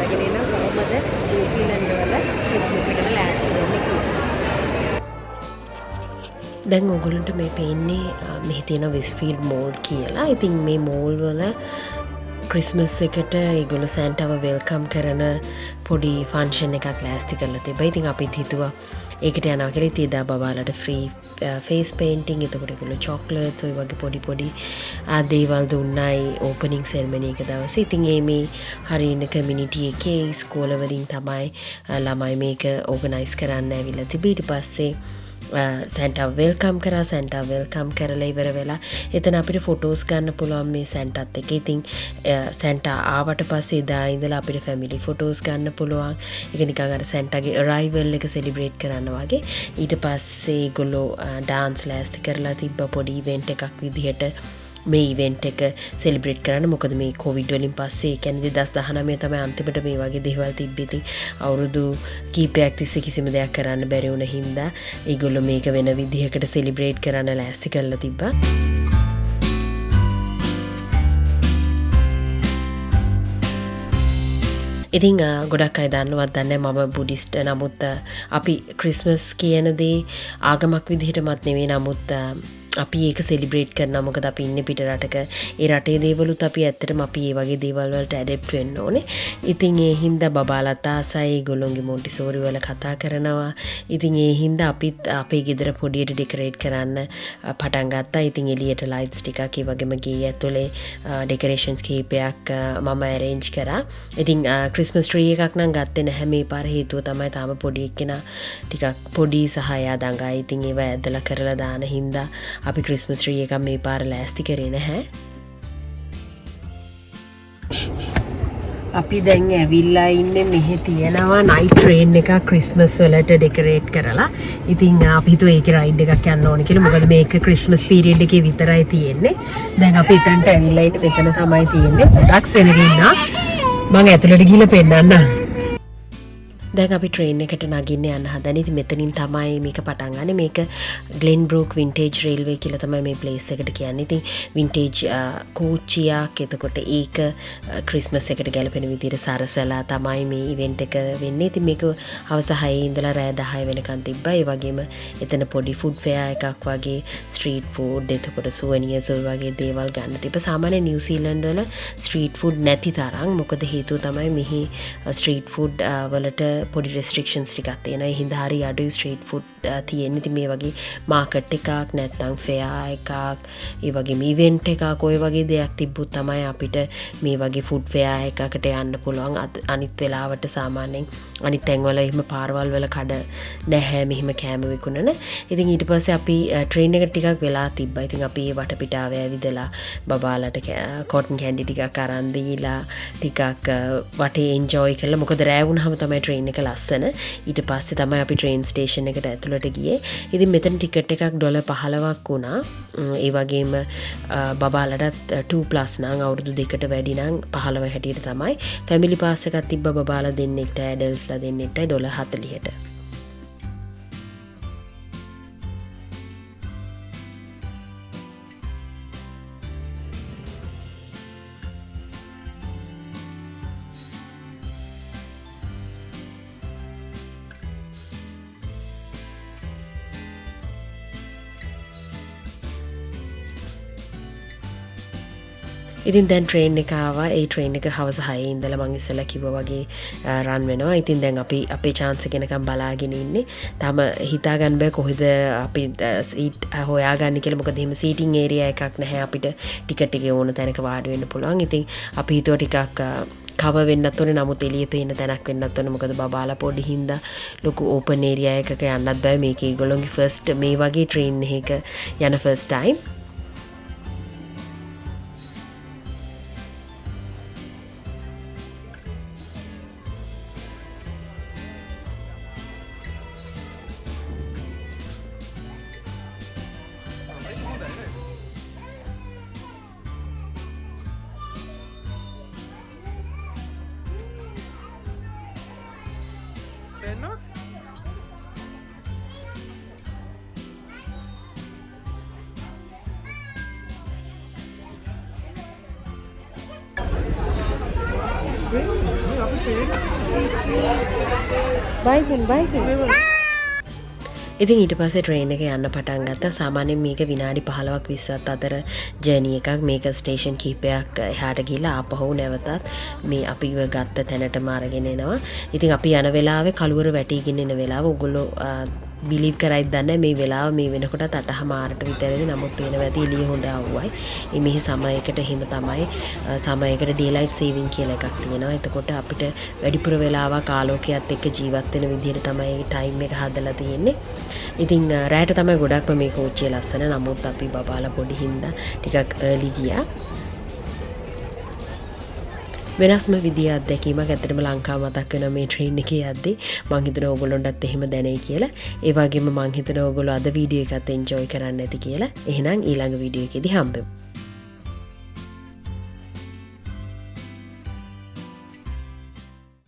අරගෙන එන කොහොමද නිව්සීලන්ත වල ක්‍රිස්මස් එකට ලෑස්ති වෙන්නේ කියලා. දැන් ඔයගොල්ලන්ට මේ පේන්නේ මෙහි තියෙන වෙස්ෆීල්ඩ් මෝල් කියලා. ඉතින් මේ මෝල් වල ක්‍රිස්මස් එකට ඒගොල්ලෝ සෑන්ටාව වෙල්කම් කරන පොඩි ෆන්ක්ෂන් එකක් ලෑස්ති කරලා තිබ්බා. ඉතින් අපිත් හිතුවා ඒකට යනවා කියලා. ඉතින් එදා බබාලට ෆ්‍රී ෆේස් පේන්ටිං, එතකොට ඒගොල්ලෝ චොක්ලට්ස් ඔය වගේ පොඩි දේවල් දුන්නයි ඕපනින් සෙරමනි එක දවසේ. ඉතින් මේ හරියන කමියුනිටි එකේ ඉස්කෝලවලින් තමයි ළමයි මේක ඕගනයිස් කරන්න ඇවිල්ලා තිබී. ඊට පස්සේ සැන්ටා වෙල්කම් කරා. සැන්ටා වෙල්කම් කරලා ඉවර වෙලා එතන අපිට ෆොටෝස් ගන්න පුළුවන් මේ සැන්ටාත් එක්ක. ඉතින් සැන්ටා ආවට පස්සේ එදා ඉඳලා අපිට ෆැමිලි ෆොටෝස් ගන්න පුළුවන්. ඒක නිකන් අර සැන්ටාගේ අරයිවල් එක සෙලිබ්‍රේට් කරන්න වගේ. ඊට පස්සේ ඒගොල්ලෝ ඩාන්ස් ලෑස්ති කරලා තිබ්බ පොඩි ඉවෙන්ට් එකක් විදිහට මේ ඉවෙන්ට් එක සෙලිබ්‍රේට් කරන්න. මොකද මේ කොවිඩ් වලින් පස්සේ ඒ කියන්නේ 2019 තමයි අන්තිමට මේ වගේ දේවල් තිබ්බේ. ඉතින් අවුරුදු කීපයක් තිස්සේ කිසිම දෙයක් කරන්න බැරි වුණ හින්දා ඒගොල්ලෝ මේක වෙන විදිහකට සෙලිබ්‍රේට් කරන්න ලෑස්ති කරලා තිබ්බා. ඉතින් ගොඩක් අය දන්නවත් දන්නේ මම බුද්දිස්ට්. නමුත් අපි ක්‍රිස්මස් කියන දේ ආගමක් විදිහටමත් නෙවෙයි. නමුත් අපි ඒක සෙලිබ්‍රේට් කරනවා. මොකද අපි ඉන්නේ පිට රටක. ඒ රටේ දේවලුත් අපි ඇත්තටම අපි ඒ වගේ දේවල් වලට ඇඩැප්ට් වෙන්න ඕනේ. ඉතින් ඒ හින්දා බබාලත් ආසයි ඒගොල්ලෝගේ මොන්ටිසෝරි වල කතා කරනවා. ඉතින් ඒ හින්දා අපිත් අපේ ගෙදර පොඩියට ඩෙකොරේට් කරන්න පටන් ගත්තා. ඉතින් එළියට ලයිට්ස් ටිකක් ඒ වගේම ගේ ඇතුලේ ඩෙකොරේෂන්ස් කීපයක් මම ඇරේන්ජ් කරා. ඉතින් ක්‍රිස්මස් ට්‍රී එකක් නම් ගත්තේ නැහැ මේ පාර. හේතුව තමයි තාම පොඩි එක්කෙනා ටිකක් පොඩි සහ එයා දඟයි. ඉතින් ඒවා ඇදලා කරලා දාන හින්දා අපි ක්‍රිස්මස් ට්‍රී එකක් මේ පාර ලෑස්ති කරේ නැහැ. අපි දැන් ඇවිල්ලා ඉන්නේ මෙහෙ තියෙනවා නයිට් ට්‍රේන් එකක් ක්‍රිස්මස් වලට ඩෙකොරේට් කරලා. ඉතින් අපි හිතුවා ඒකේ රයිඩ් එකක් යන්න ඕනේ කියලා. මොකද මේක ක්‍රිස්මස් පීරියඩ් එකේ විතරයි තියෙන්නේ. දැන් අපි එතනට ඇවිල්ලා ඉන්නේ. මෙතන තමයි තියෙන්නේ. ගොඩක් සෙනග ඉන්නවා. මම ඇතුළට ගිහලා පෙන්නන්නම්. දැන් අපි ට්‍රේන් එකට නගින්න යන්න හදන්නේ. ඉතින් මෙතනින් තමයි මේක පටන් ගන්නේ. මේක ග්ලෙන්බ්‍රූක් වින්ටේජ් රේල්වේ කියලා තමයි මේ ප්ලේස් එකට කියන්නේ. ඉතින් වින්ටේජ් කෝච්චියක්. එතකොට ඒක ක්‍රිස්මස් එකට ගැලපෙන විදිහට සරසලා තමයි මේ ඉවෙන්ට් එක වෙන්නේ. ඉතින් මේක හවස 6 ඉඳලා රෑ 10 වෙනකන් තිබ්බා. ඒ වගේම එතන පොඩි ෆුඩ් ෆෙයා එකක් වගේ ස්ට්‍රීට් ෆුඩ්, එතකොට සුවනියර්ස් ඔය වගේ දේවල් ගන්න තිබ්බා. සාමාන්‍ය නිව්සීලන්ඩ් වල ස්ට්‍රීට් ෆුඩ් නැති තරම්. මොකද හේතුව තමයි මෙහි ස්ට්‍රීට් ෆුඩ් වලට පොඩි රෙස්ට්‍රික්ෂන්ස් ටිකක් තියෙනවා. ඒ හින්දා හරි අඩුයි ස්ට්‍රීට් ෆුඩ් තියෙන්නේ. ඉතින් මේ වගේ මාකට් එකක් නැත්නම් ෆෙයා එකක්, ඒ වගේම ඉවෙන්ට් එකක් ඔය වගේ දෙයක් තිබ්බොත් තමයි අපිට මේ වගේ ෆුඩ් ෆෙයා එකකට යන්න පුළුවන්. අනිත් වෙලාවට සාමාන්‍යයෙන් අනිත් තැන්වල එහෙම පාරවල් වල කඩ නැහැ මෙහෙම කෑම විකුණන. ඉතින් ඊට පස්සේ අපි ට්‍රේන් එක ටිකක් වෙලා තිබ්බා. ඉතින් අපි ඒ වටපිටාවේ ඇවිදලා බබාලට කොටන් කැන්ඩි ටිකක් අරන් දීලා ටිකක් වටේ එන්ජොයි කරලා. මොකද රෑ වුණාම තමයි ට්‍රේන් එක ලස්සන. ඊට පස්සේ තමයි අපි ට්‍රේන් ස්ටේෂන් එකට ඇතුළට ගියේ. ඉතින් මෙතන ටිකට් එකක් $15ක් වුණා. ඒ වගේම බබාලටත් 2+ නම් අවුරුදු 2කට වැඩි නම් 15 හැටියට තමයි. ෆැමිලි පාස් එකක් තිබ්බා බබාලා දෙන්නෙක්ට, ඇඩල්ට්ස්ලා දෙන්නෙක්ට $40ට. ඉතින් දැන් ට්‍රේන් එක ආවා. ඒ ට්‍රේන් එක හවස 6 ඉඳලා මං ඉස්සෙල්ලා කිව්වා වගේ රන් වෙනවා. ඉතින් දැන් අපි අපේ chance එක එනකම් බලාගෙන ඉන්නේ. තාම හිතා ගන්න බෑ කොහෙද අපි සීට් හොයාගන්නේ කියලා. මොකද එහෙම සීටින් ඒරියා එකක් නැහැ අපිට. ටිකට් එකේ ඕන තැනක වාඩි වෙන්න පුළුවන්. ඉතින් අපි හිතුවා ටිකක් කව වෙන්නත් ඕනේ. නමුත් එළිය පේන තැනක් වෙන්නත් ඕනේ. මොකද බබාලා පොඩි හින්දා ලොකු ඕපන් ඒරියා එකක යන්නත් බෑ. මේක ඒගොල්ලෝගේ ෆස්ට් මේ වගේ ට්‍රේන් එකක යන ෆස්ට් ටයිම්. බයිසින් ඉතින් ඊට පස්සේ ට්‍රේන් එක යන්න පටන් ගත්තා. සාමාන්‍යයෙන් මේක විනාඩි 15ක් 20ක් අතර ජර්නි එකක්. මේක ස්ටේෂන් කිහිපයක් එහාට ගිහලා ආපහු නැවතත් මේ අපිව ගත්ත තැනටම අරගෙන එනවා. ඉතින් අපි යන වෙලාවේ කළුවර වැටිගෙන එන වෙලාව ඔයගොල්ලෝ බිලීව් කරයිද දන්නේ මේ වෙලාව මේ වෙනකොට 8:00ට විතරයි. නමුත් පේනවා ඇති එළිය හොඳ ආවුවයි. මෙහි සමයකට එහෙම තමයි සමයකට ඩේලයිට් සේවින් කියලා එකක් තියෙනවා. එතකොට අපිට වැඩිපුර වෙලාවක් ආලෝකයත් එක්ක ජීවත් වෙන විදිහට තමයි ටයිම් එක හදලා තියෙන්නේ. ඉතින් රැයට තමයි ගොඩක්ම මේ කෝච්චිය ලස්සන. නමුත් අපි බබාලා පොඩි හින්දා ටිකක් early ගියා. වෙනස්ම විදිය අත්දැකීමක්. ඇත්තටම ලංකාව මතක් වෙනවා මේ ට්‍රේන් එකේ යද්දී. මං හිතනවා ඕගොල්ලොන්ටත් එහෙම දැනෙයි කියලා. ඒ වගේම මං හිතනවා ඕගොල්ලෝ අද වීඩියෝ එකත් එන්ජොයි කරන්න ඇති කියලා. එහෙනම් ඊළඟ වීඩියෝ එකේදී හම්බෙමු.